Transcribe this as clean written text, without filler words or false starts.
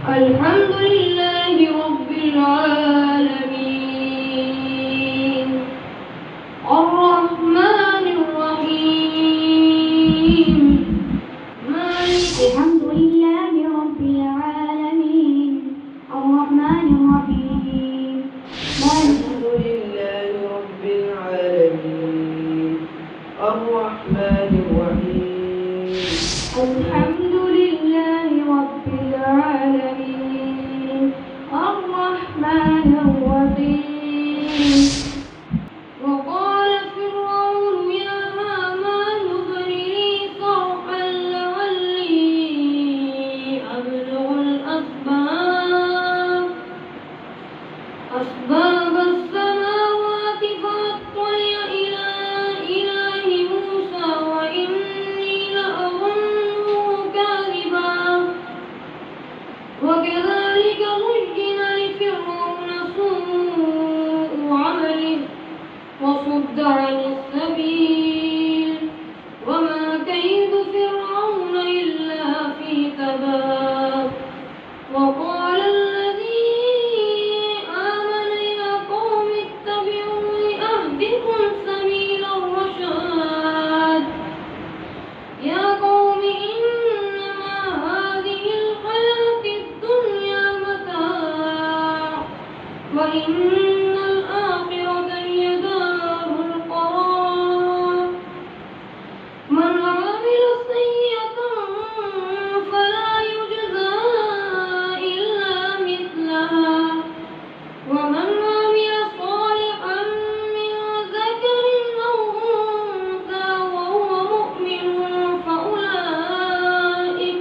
الحمد لله رب العالمين الرحمن الرحيم الحمد لله رب العالمين الرحمن الرحيم الحمد لله رب العالمين الرحمن الرحيم الحمد لله رب العالمين الرحمن الرحيم وقال فرعون يا هامان ابن لي صرحا لعلي أبلغ أسباب السماوات فأطلع إلى إله موسى وإني لأظنه كاذبا وكذلك زين لفرعون سوء عمله وصد عن السبيل وما كيد فرعون إلا في تباب وقال الذي آمن يا قوم اتبعوني أهدكم سبيل الرشاد يا قوم إنما هذه الحياة الدنيا متاع وإن الآخرة هي دار القرار من عمل سيئة فلا يجزى إلا مثلها ومن عمل صالحا من ذكر أو أنثى وهو مؤمن فأولئك